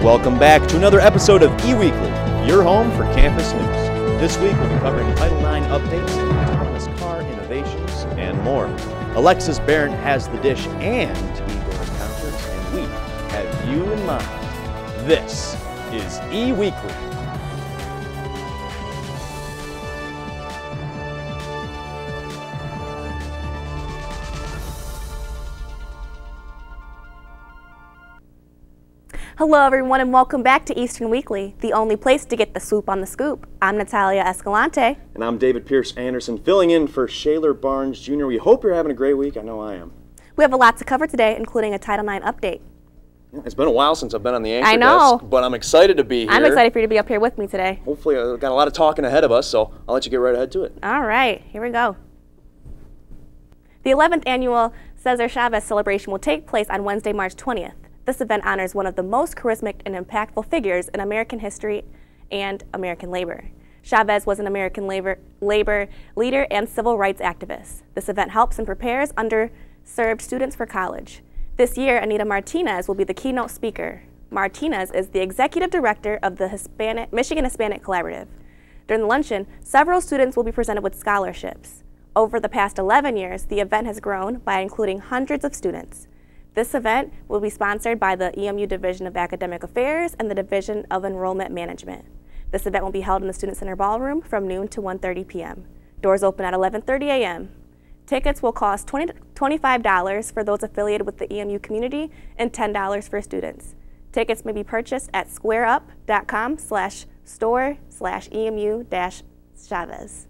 Welcome back to another episode of eWeekly, your home for campus news. This week we'll be covering Title IX updates, autonomous car innovations, and more. Alexis Barron has the dish and Igor encounters, and we have you in mind. This is eWeekly. Hello everyone and welcome back to Eastern Weekly, the only place to get the swoop on the scoop. I'm Natalia Escalante. And I'm David Pierce Anderson, filling in for Shaler Barnes Jr. We hope you're having a great week. I know I am. We have a lot to cover today, including a Title IX update. It's been a while since I've been on the anchor I know. desk, but I'm excited to be here. I'm excited for you to be up here with me today. Hopefully, I've got a lot of talking ahead of us, so I'll let you get right ahead to it. All right, here we go. The 11th annual Cesar Chavez celebration will take place on Wednesday, March 20th. This event honors one of the most charismatic and impactful figures in American history and American labor. Chavez was an American labor leader and civil rights activist. This event helps and prepares underserved students for college. This year, Anita Martinez will be the keynote speaker. Martinez is the executive director of the Michigan Hispanic Collaborative. During the luncheon, several students will be presented with scholarships. Over the past 11 years, the event has grown by including hundreds of students. This event will be sponsored by the EMU Division of Academic Affairs and the Division of Enrollment Management. This event will be held in the Student Center Ballroom from noon to 1:30 p.m. Doors open at 11:30 a.m. Tickets will cost $25 for those affiliated with the EMU community and $10 for students. Tickets may be purchased at squareup.com/store/EMU-Chavez.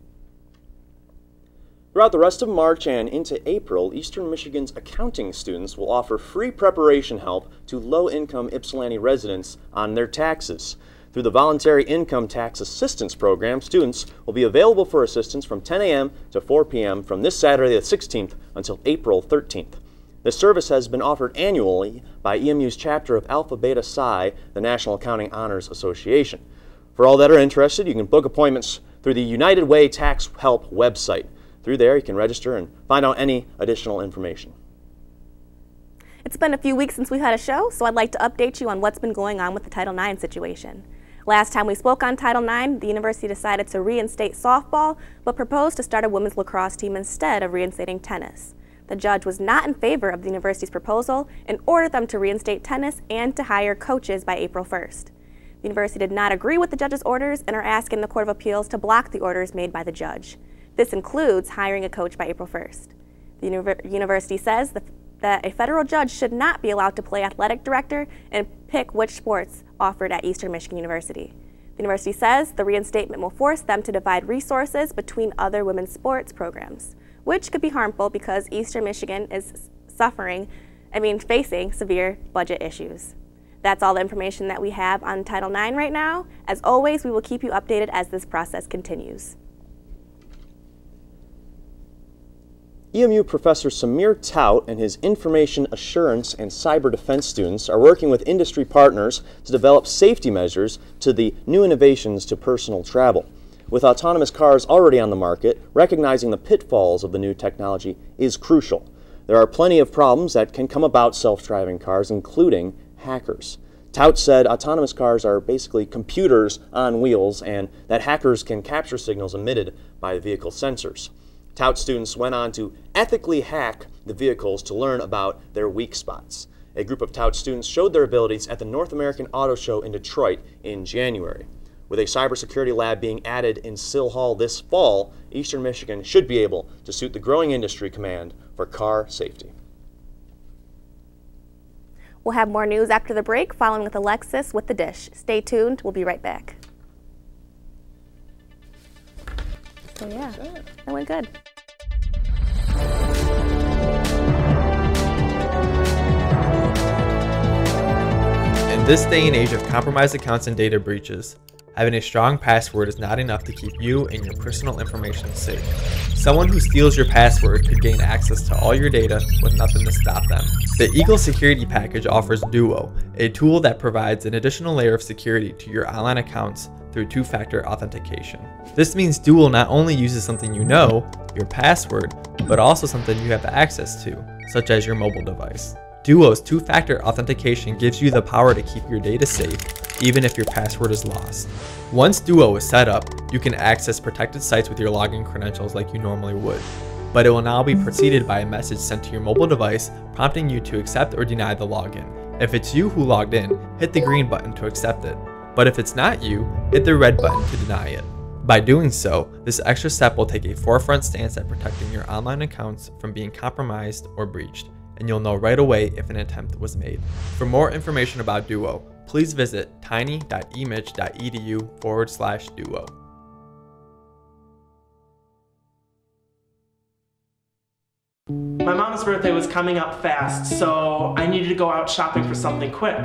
Throughout the rest of March and into April, Eastern Michigan's accounting students will offer free preparation help to low-income Ypsilanti residents on their taxes. Through the Voluntary Income Tax Assistance Program, students will be available for assistance from 10 a.m. to 4 p.m. from this Saturday the 16th until April 13th. This service has been offered annually by EMU's chapter of Alpha Beta Psi, the National Accounting Honors Association. For all that are interested, you can book appointments through the United Way Tax Help website. Through there, you can register and find out any additional information. It's been a few weeks since we've had a show, so I'd like to update you on what's been going on with the Title IX situation. Last time we spoke on Title IX, the university decided to reinstate softball, but proposed to start a women's lacrosse team instead of reinstating tennis. The judge was not in favor of the university's proposal and ordered them to reinstate tennis and to hire coaches by April 1st. The university did not agree with the judge's orders and are asking the Court of Appeals to block the orders made by the judge. This includes hiring a coach by April 1st. The university says that a federal judge should not be allowed to play athletic director and pick which sports offered at Eastern Michigan University. The university says the reinstatement will force them to divide resources between other women's sports programs, which could be harmful because Eastern Michigan is facing severe budget issues. That's all the information that we have on Title IX right now. As always, we will keep you updated as this process continues. EMU Professor Samir Tout and his information assurance and cyber defense students are working with industry partners to develop safety measures to the new innovations to personal travel. With autonomous cars already on the market, recognizing the pitfalls of the new technology is crucial. There are plenty of problems that can come about self-driving cars, including hackers. Tout said autonomous cars are basically computers on wheels and that hackers can capture signals emitted by the vehicle sensors. Tout students went on to ethically hack the vehicles to learn about their weak spots. A group of Tout students showed their abilities at the North American Auto Show in Detroit in January. With a cybersecurity lab being added in Sill Hall this fall, Eastern Michigan should be able to suit the growing industry demand for car safety. We'll have more news after the break, following with Alexis with the dish. Stay tuned, we'll be right back. So yeah, that went good. In this day and age of compromised accounts and data breaches, having a strong password is not enough to keep you and your personal information safe. Someone who steals your password could gain access to all your data with nothing to stop them. The Eagle Security Package offers Duo, a tool that provides an additional layer of security to your online accounts through two-factor authentication. This means Duo not only uses something you know, your password, but also something you have access to, such as your mobile device. Duo's two-factor authentication gives you the power to keep your data safe, even if your password is lost. Once Duo is set up, you can access protected sites with your login credentials like you normally would. But it will now be preceded by a message sent to your mobile device prompting you to accept or deny the login. If it's you who logged in, hit the green button to accept it. But if it's not you, hit the red button to deny it. By doing so, this extra step will take a forefront stance at protecting your online accounts from being compromised or breached, and you'll know right away if an attempt was made. For more information about Duo, please visit tiny.emich.edu/Duo. My mom's birthday was coming up fast, so I needed to go out shopping for something quick.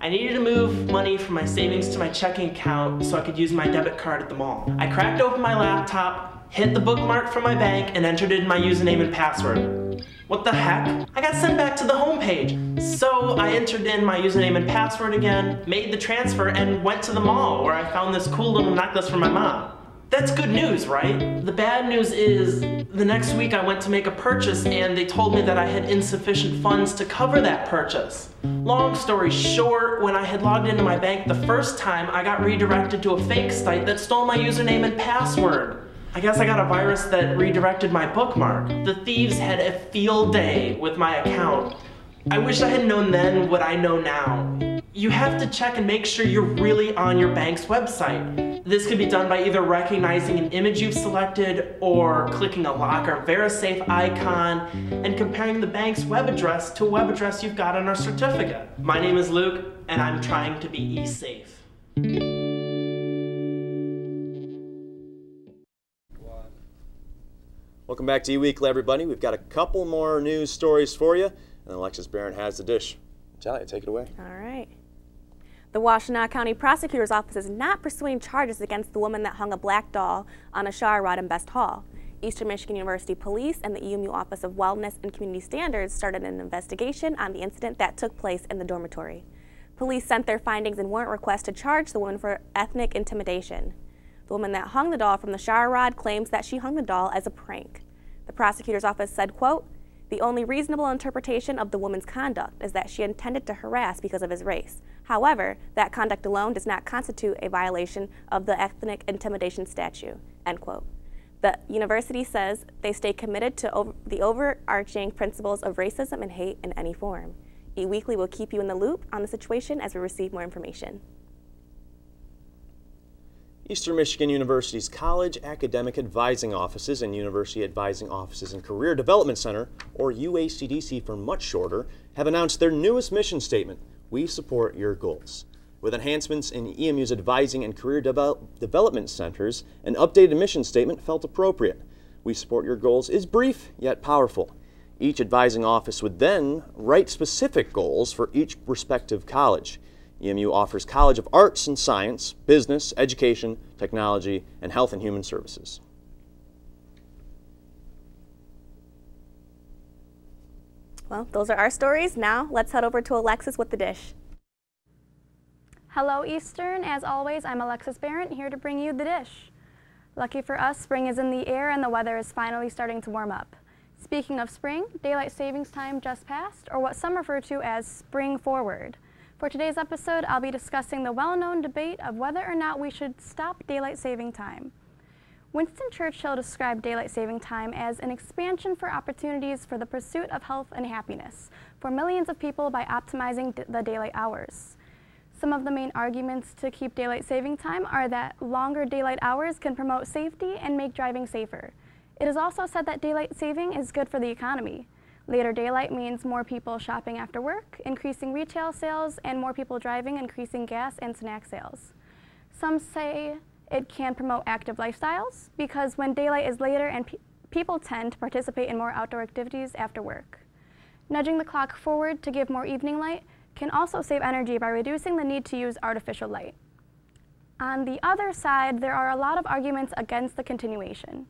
I needed to move money from my savings to my checking account so I could use my debit card at the mall. I cracked open my laptop, hit the bookmark from my bank, and entered in my username and password. What the heck? I got sent back to the home page. So I entered in my username and password again, made the transfer, and went to the mall where I found this cool little necklace for my mom. That's good news, right? The bad news is, the next week I went to make a purchase and they told me that I had insufficient funds to cover that purchase. Long story short, when I had logged into my bank the first time, I got redirected to a fake site that stole my username and password. I guess I got a virus that redirected my bookmark. The thieves had a field day with my account. I wish I had known then what I know now. You have to check and make sure you're really on your bank's website. This can be done by either recognizing an image you've selected or clicking a lock or VeriSafe icon and comparing the bank's web address to a web address you've got on our certificate. My name is Luke, and I'm trying to be e-safe. Welcome back to eWeekly, everybody. We've got a couple more news stories for you, and Alexis Barron has the dish. Talia, take it away. All right. The Washtenaw County Prosecutor's Office is not pursuing charges against the woman that hung a black doll on a shower rod in Best Hall. Eastern Michigan University Police and the EMU Office of Wellness and Community Standards started an investigation on the incident that took place in the dormitory. Police sent their findings and warrant request to charge the woman for ethnic intimidation. The woman that hung the doll from the shower rod claims that she hung the doll as a prank. The prosecutor's office said, quote, "The only reasonable interpretation of the woman's conduct is that she intended to harass because of his race. However, that conduct alone does not constitute a violation of the ethnic intimidation statute," end quote. The university says they stay committed to the overarching principles of racism and hate in any form. eWeekly will keep you in the loop on the situation as we receive more information. Eastern Michigan University's College Academic Advising Offices and University Advising Offices and Career Development Center, or UACDC for much shorter, have announced their newest mission statement, "We support your goals." With enhancements in EMU's advising and career development centers, an updated mission statement felt appropriate. "We support your goals" is brief yet powerful. Each advising office would then write specific goals for each respective college. EMU offers College of Arts and Science, Business, Education, Technology, and Health and Human Services. Well, those are our stories. Now, let's head over to Alexis with the dish. Hello, Eastern. As always, I'm Alexis Barron, here to bring you the dish. Lucky for us, spring is in the air and the weather is finally starting to warm up. Speaking of spring, daylight savings time just passed, or what some refer to as spring forward. For today's episode, I'll be discussing the well-known debate of whether or not we should stop daylight saving time. Winston Churchill described daylight saving time as an expansion for opportunities for the pursuit of health and happiness for millions of people by optimizing the daylight hours. Some of the main arguments to keep daylight saving time are that longer daylight hours can promote safety and make driving safer. It is also said that daylight saving is good for the economy. Later daylight means more people shopping after work, increasing retail sales, and more people driving, increasing gas and snack sales. Some say it can promote active lifestyles because when daylight is later and people tend to participate in more outdoor activities after work. Nudging the clock forward to give more evening light can also save energy by reducing the need to use artificial light. On the other side, there are a lot of arguments against the continuation.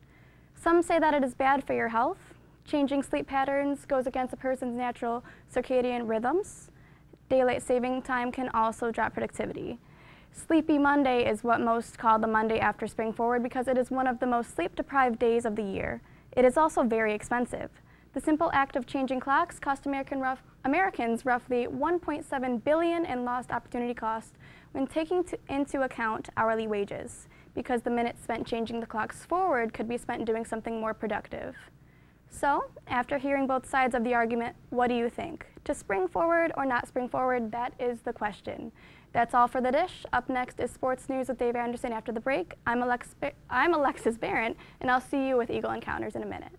Some say that it is bad for your health. Changing sleep patterns goes against a person's natural circadian rhythms. Daylight saving time can also drop productivity. Sleepy Monday is what most call the Monday after spring forward because it is one of the most sleep-deprived days of the year. It is also very expensive. The simple act of changing clocks cost Americans roughly $1.7 billion in lost opportunity cost when taking into account hourly wages, because the minutes spent changing the clocks forward could be spent doing something more productive. So, after hearing both sides of the argument, what do you think? To spring forward or not spring forward, that is the question. That's all for The Dish. Up next is Sports News with Dave Anderson after the break. I'm Alexis Barrett, and I'll see you with Eagle Encounters in a minute.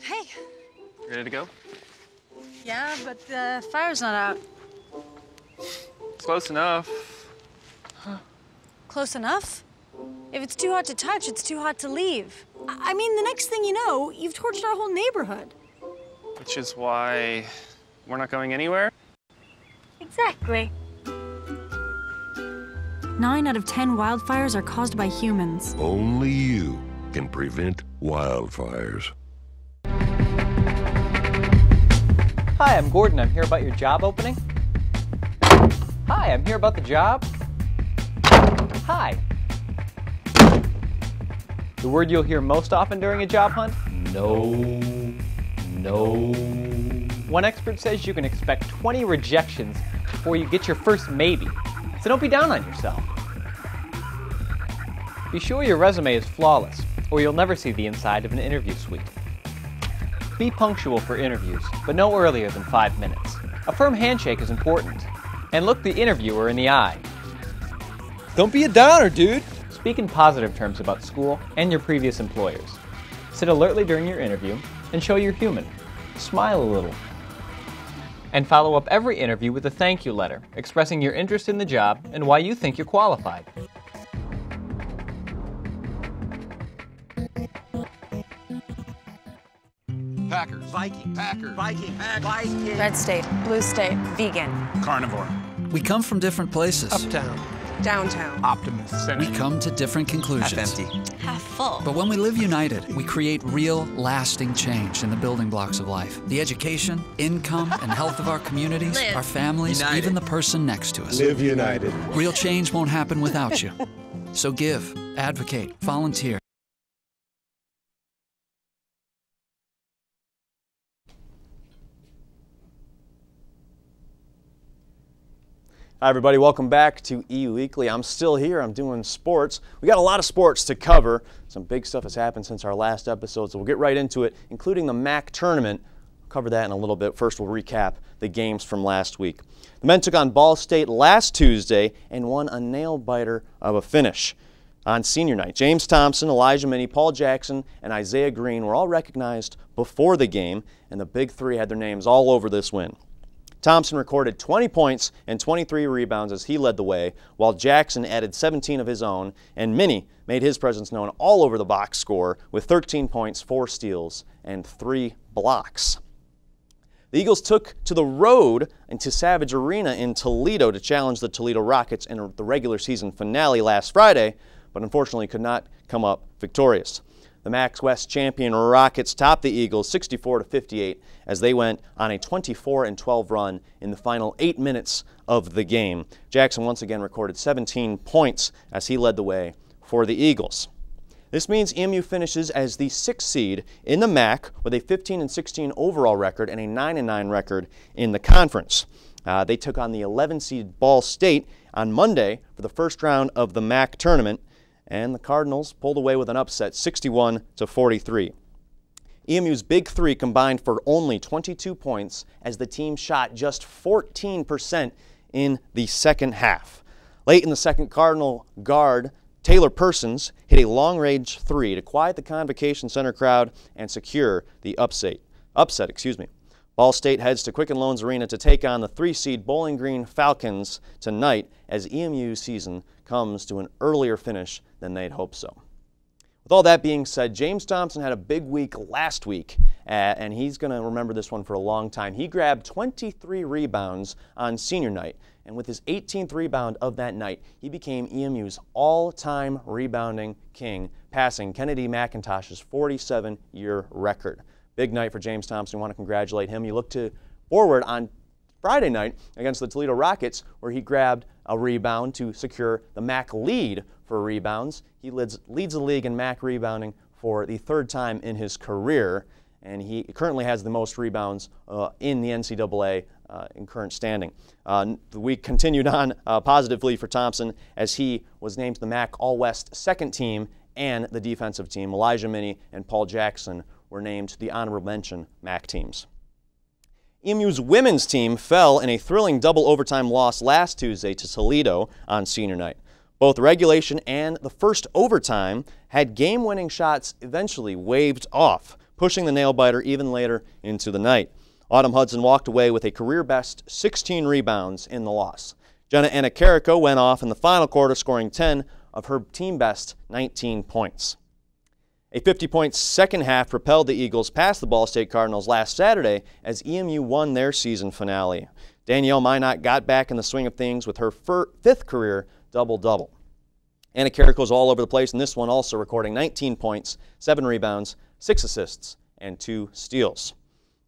Hey. Ready to go? Yeah, but the fire's not out. Close enough. Close enough? If it's too hot to touch, it's too hot to leave. I mean, the next thing you know, you've torched our whole neighborhood. Which is why we're not going anywhere? Exactly. 9 out of 10 wildfires are caused by humans. Only you can prevent wildfires. Hi, I'm Gordon. I'm here about your job opening. Hi, I'm here about the job. Hi. The word you'll hear most often during a job hunt? No. No. One expert says you can expect 20 rejections before you get your first maybe. So don't be down on yourself. Be sure your resume is flawless, or you'll never see the inside of an interview suite. Be punctual for interviews, but no earlier than 5 minutes. A firm handshake is important. And look the interviewer in the eye. Don't be a downer, dude. Speak in positive terms about school and your previous employers. Sit alertly during your interview and show you're human. Smile a little. And follow up every interview with a thank you letter, expressing your interest in the job and why you think you're qualified. Packers. Viking. Packers. Viking. Viking. Red state. Blue state. Vegan. Carnivore. We come from different places. Uptown. Downtown. Optimist. We come to different conclusions. Half empty. Half full. But when we live united, we create real, lasting change in the building blocks of life. The education, income, and health of our communities, our families, united. even the person next to us. Live united. Real change won't happen without you. So give, advocate, volunteer. Hi everybody, welcome back to E-Weekly. I'm still here, I'm doing sports. We got a lot of sports to cover. Some big stuff has happened since our last episode, so we'll get right into it, including the MAC tournament. We'll cover that in a little bit. First, we'll recap the games from last week. The men took on Ball State last Tuesday and won a nail-biter of a finish. On senior night, James Thompson, Elijah Minnie, Paul Jackson, and Isaiah Green were all recognized before the game, and the Big Three had their names all over this win. Thompson recorded 20 points and 23 rebounds as he led the way, while Jackson added 17 of his own, and Minnie made his presence known all over the box score with 13 points, 4 steals, and 3 blocks. The Eagles took to the road into Savage Arena in Toledo to challenge the Toledo Rockets in the regular season finale last Friday, but unfortunately could not come up victorious. The MAC West champion Rockets topped the Eagles 64-58 as they went on a 24-12 run in the final 8 minutes of the game. Jackson once again recorded 17 points as he led the way for the Eagles. This means EMU finishes as the 6th seed in the MAC with a 15-16 overall record and a 9-9 record in the conference. They took on the 11-seed Ball State on Monday for the first round of the MAC tournament, and the Cardinals pulled away with an upset 61-43. EMU's Big Three combined for only 22 points as the team shot just 14% in the second half. Late in the second, Cardinal guard Taylor Persons hit a long-range three to quiet the Convocation Center crowd and secure the upset. Ball State heads to Quicken Loans Arena to take on the 3-seed Bowling Green Falcons tonight as EMU's season comes to an earlier finish than they'd hoped so. With all that being said, James Thompson had a big week last week, and he's going to remember this one for a long time. He grabbed 23 rebounds on senior night, and with his 18th rebound of that night, he became EMU's all-time rebounding king, passing Kennedy McIntosh's 47-year record. Big night for James Thompson. We want to congratulate him. You look forward on Friday night against the Toledo Rockets, where he grabbed a rebound to secure the MAC lead for rebounds. He leads the league in MAC rebounding for the 3rd time in his career, and he currently has the most rebounds in the NCAA in current standing. The week continued on positively for Thompson as he was named to the MAC All-West 2nd team and the defensive team. Elijah Minnie and Paul Jackson were named the honorable mention MAC teams. EMU's women's team fell in a thrilling double overtime loss last Tuesday to Toledo on senior night. Both regulation and the first overtime had game-winning shots eventually waved off, pushing the nail-biter even later into the night. Autumn Hudson walked away with a career-best 16 rebounds in the loss. Jenna Anacarico went off in the final quarter, scoring 10 of her team-best 19 points. A 50-point second half propelled the Eagles past the Ball State Cardinals last Saturday as EMU won their season finale. Danielle Minot got back in the swing of things with her 5th career double-double. Anacarico was all over the place in this one, also recording 19 points, 7 rebounds, 6 assists, and 2 steals.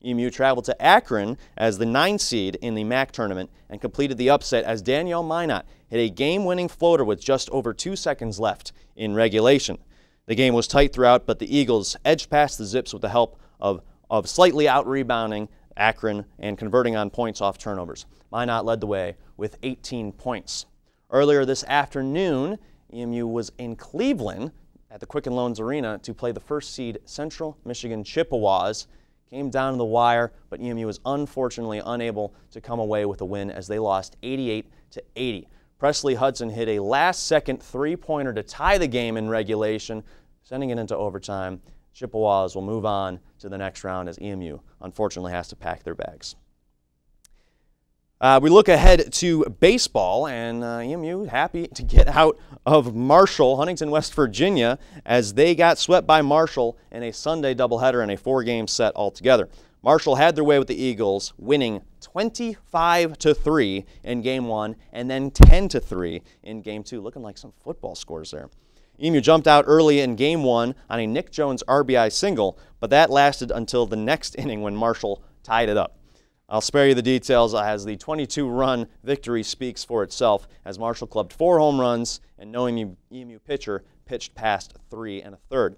EMU traveled to Akron as the 9th seed in the MAC tournament and completed the upset as Danielle Minot hit a game-winning floater with just over 2 seconds left in regulation. The game was tight throughout, but the Eagles edged past the Zips with the help of slightly out-rebounding Akron and converting on points off turnovers. Minot led the way with 18 points. Earlier this afternoon, EMU was in Cleveland at the Quicken Loans Arena to play the 1st seed Central Michigan Chippewas. Came down to the wire, but EMU was unfortunately unable to come away with a win as they lost 88-80. Presley Hudson hit a last-second three-pointer to tie the game in regulation, sending it into overtime. Chippewas will move on to the next round as EMU unfortunately has to pack their bags. We look ahead to baseball, and EMU happy to get out of Marshall, Huntington, West Virginia, as they got swept by Marshall in a Sunday doubleheader and a 4-game set altogether. Marshall had their way with the Eagles, winning 25-3 in Game 1 and then 10-3 in Game 2. Looking like some football scores there. EMU jumped out early in Game 1 on a Nick Jones RBI single, but that lasted until the next inning when Marshall tied it up. I'll spare you the details as the 22-run victory speaks for itself as Marshall clubbed 4 home runs and no EMU pitcher pitched past 3 1/3.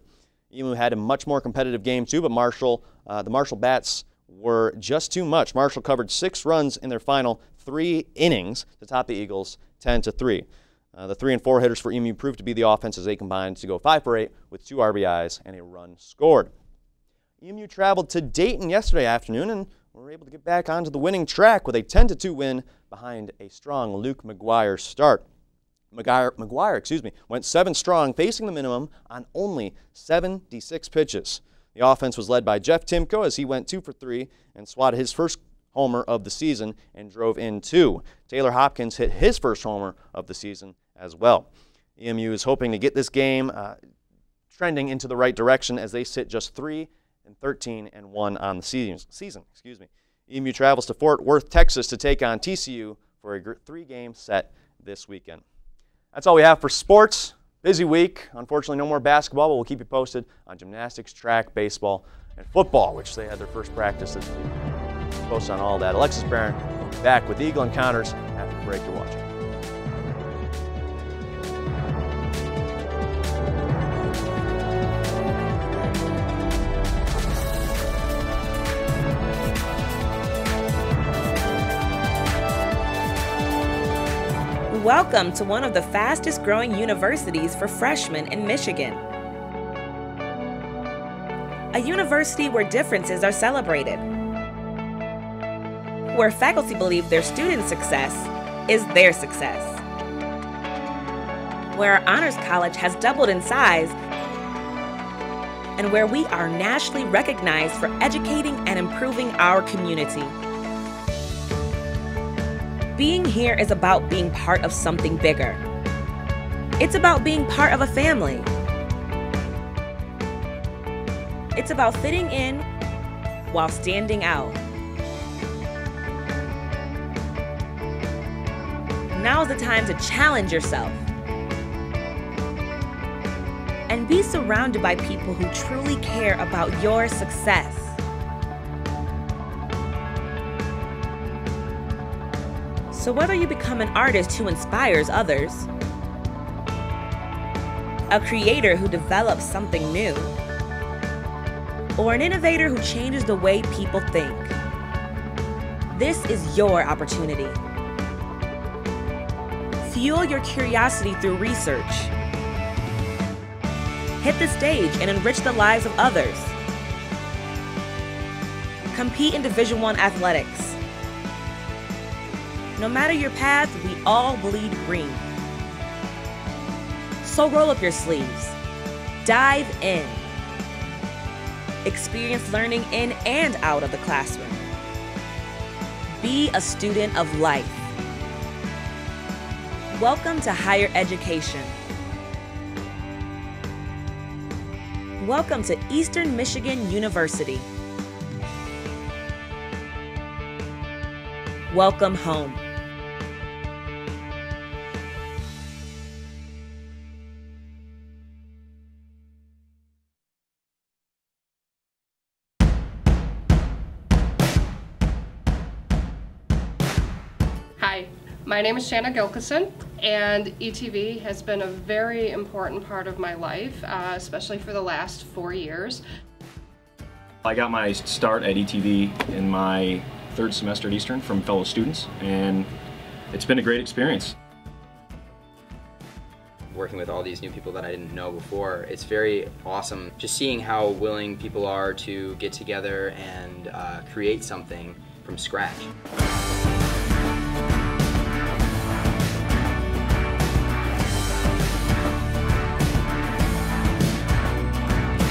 EMU had a much more competitive Game 2, but the Marshall bats were just too much. Marshall covered 6 runs in their final 3 innings to top the Eagles 10-3. The 3 and 4 hitters for EMU proved to be the offense as they combined to go 5 for 8 with 2 RBIs and a run scored. EMU traveled to Dayton yesterday afternoon and were able to get back onto the winning track with a 10-2 win behind a strong Luke McGuire start. McGuire went 7 strong, facing the minimum on only 76 pitches. The offense was led by Jeff Timko as he went 2 for 3 and swatted his first homer of the season and drove in 2. Taylor Hopkins hit his first homer of the season as well. EMU is hoping to get this game trending into the right direction as they sit just 3-13-1 on the season. EMU travels to Fort Worth, Texas to take on TCU for a 3-game set this weekend. That's all we have for sports. Busy week. Unfortunately, no more basketball, but we'll keep you posted on gymnastics, track, baseball, and football, which they had their first practice this week. Post on all that. Alexis Barron will be back with Eagle Encounters after the break you're watching. Welcome to one of the fastest growing universities for freshmen in Michigan. A university where differences are celebrated. Where faculty believe their students' success is their success. Where our honors college has doubled in size. And where we are nationally recognized for educating and improving our community. Being here is about being part of something bigger. It's about being part of a family. It's about fitting in while standing out. Now's the time to challenge yourself and be surrounded by people who truly care about your success. So whether you become an artist who inspires others, a creator who develops something new, or an innovator who changes the way people think, this is your opportunity. Fuel your curiosity through research. Hit the stage and enrich the lives of others. Compete in Division I athletics. No matter your path, we all bleed green. So roll up your sleeves. Dive in. Experience learning in and out of the classroom. Be a student of life. Welcome to higher education. Welcome to Eastern Michigan University. Welcome home. Hi, my name is Shanna Gilkison, and ETV has been a very important part of my life, especially for the last 4 years. I got my start at ETV in my 3rd semester at Eastern from fellow students, and it's been a great experience. Working with all these new people that I didn't know before, it's very awesome just seeing how willing people are to get together and create something from scratch.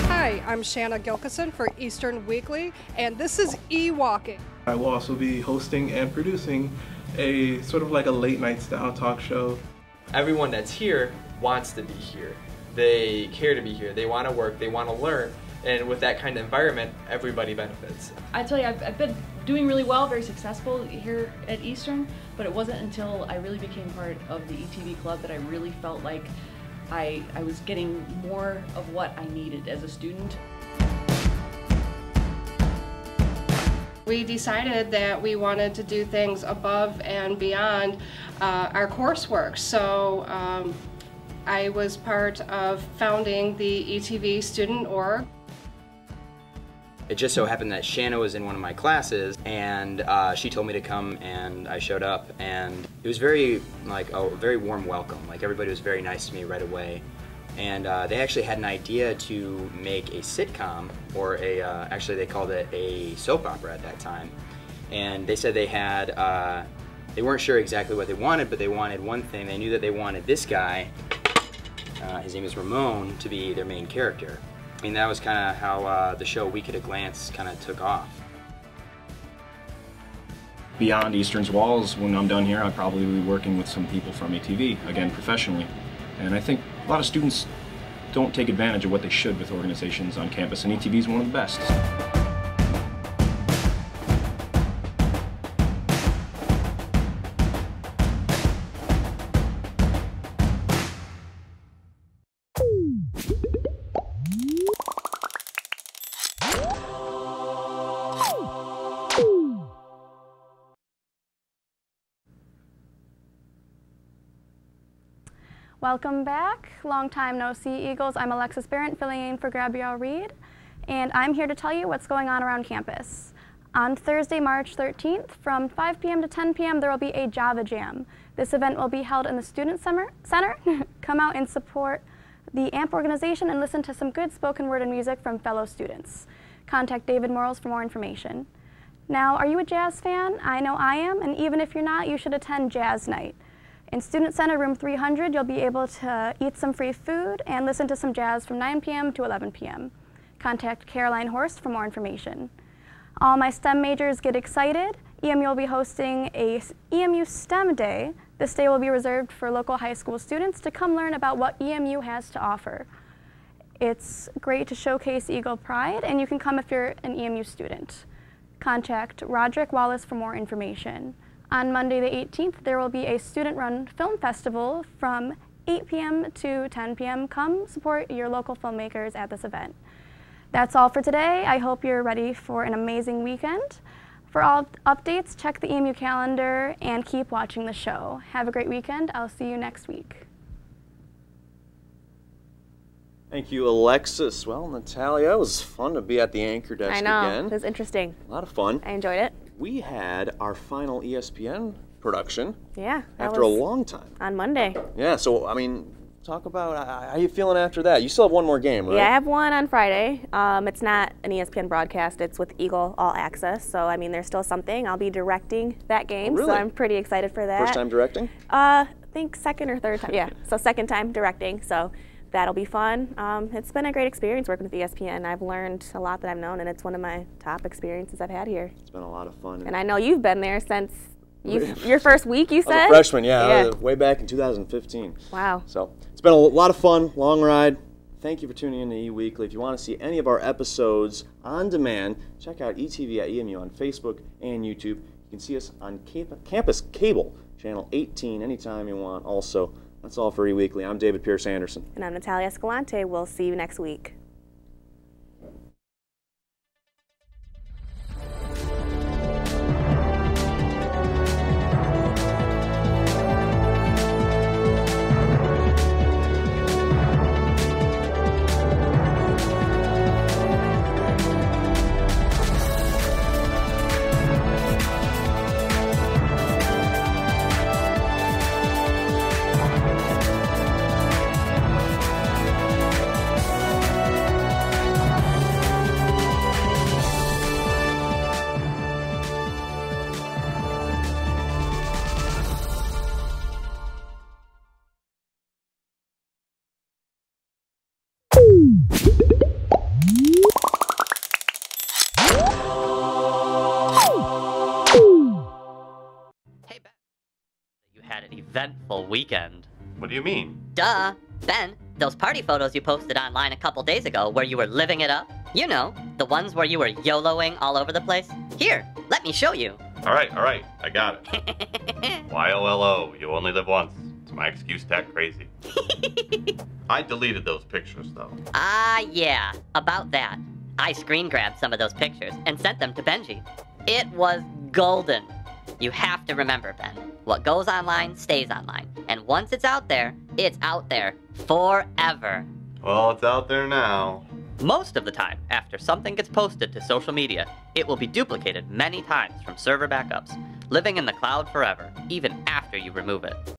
Hi, I'm Shanna Gilkison for Eastern Weekly, and this is E-Walking. I will also be hosting and producing a sort of like a late night style talk show. Everyone that's here wants to be here. They care to be here. They want to work. They want to learn. And with that kind of environment, everybody benefits. I tell you, I've been doing really well, very successful here at Eastern, but it wasn't until I really became part of the ETV club that I really felt like I was getting more of what I needed as a student. We decided that we wanted to do things above and beyond our coursework, so I was part of founding the ETV Student Org. It just so happened that Shanna was in one of my classes, and she told me to come, and I showed up, and it was very, like, a very warm welcome. Like, everybody was very nice to me right away. And they actually had an idea to make a sitcom, or actually they called it a soap opera at that time. And they said they had, they weren't sure exactly what they wanted, but they wanted one thing. They knew that they wanted this guy, his name is Ramon, to be their main character. I mean, that was kind of how the show Week at a Glance kind of took off. Beyond Eastern's walls, when I'm done here, I'll probably be working with some people from ETV, again, professionally. And I think a lot of students don't take advantage of what they should with organizations on campus, and ETV is one of the best. Welcome back. Long time no see, Eagles. I'm Alexis Barrett, filling in for Gabrielle Reed, and I'm here to tell you what's going on around campus. On Thursday, March 13th, from 5 p.m. to 10 p.m., there will be a Java Jam. This event will be held in the Student Center. Come out and support the AMP organization and listen to some good spoken word and music from fellow students. Contact David Morals for more information. Now, are you a jazz fan? I know I am, and even if you're not, you should attend Jazz Night. In Student Center, room 300, you'll be able to eat some free food and listen to some jazz from 9 p.m. to 11 p.m. Contact Caroline Horst for more information. All my STEM majors get excited. EMU will be hosting a EMU STEM Day. This day will be reserved for local high school students to come learn about what EMU has to offer. It's great to showcase Eagle Pride, and you can come if you're an EMU student. Contact Roderick Wallace for more information. On Monday the 18th, there will be a student-run film festival from 8 p.m. to 10 p.m. Come support your local filmmakers at this event. That's all for today. I hope you're ready for an amazing weekend. For all updates, check the EMU calendar and keep watching the show. Have a great weekend. I'll see you next week. Thank you, Alexis. Well, Natalia, it was fun to be at the anchor desk again. I know, it was interesting. A lot of fun. I enjoyed it. We had our final ESPN production. Yeah. After a long time. On Monday. Yeah, so, I mean, talk about how you feeling after that. You still have one more game, right? Yeah, I have one on Friday. It's not an ESPN broadcast. It's with Eagle All Access. So, I mean, there's still something. I'll be directing that game. Oh, really? So I'm pretty excited for that. First time directing? I think second or third time. Yeah, so second time directing. So that'll be fun. It's been a great experience working with ESPN. I've learned a lot that I've known, and it's one of my top experiences I've had here. It's been a lot of fun. And I know you've been there since your first week, you said? I was a freshman, yeah. Way back in 2015. Wow. So it's been a lot of fun, long ride. Thank you for tuning in to E-Weekly. If you want to see any of our episodes on demand, check out ETV at EMU on Facebook and YouTube. You can see us on Campus Cable, Channel 18, anytime you want. Also, that's all for E-Weekly. I'm David Pierce Anderson. And I'm Natalia Escalante. We'll see you next week. Eventful weekend. What do you mean? Duh! Ben, those party photos you posted online a couple days ago where you were living it up? You know, the ones where you were YOLOing all over the place? Here, let me show you. Alright, I got it. YOLO, you only live once. It's my excuse to act crazy. I deleted those pictures, though. Yeah, about that. I screen grabbed some of those pictures and sent them to Benji. It was golden. You have to remember, Ben, what goes online stays online. And once it's out there forever. Well, it's out there now. Most of the time, after something gets posted to social media, it will be duplicated many times from server backups, living in the cloud forever, even after you remove it.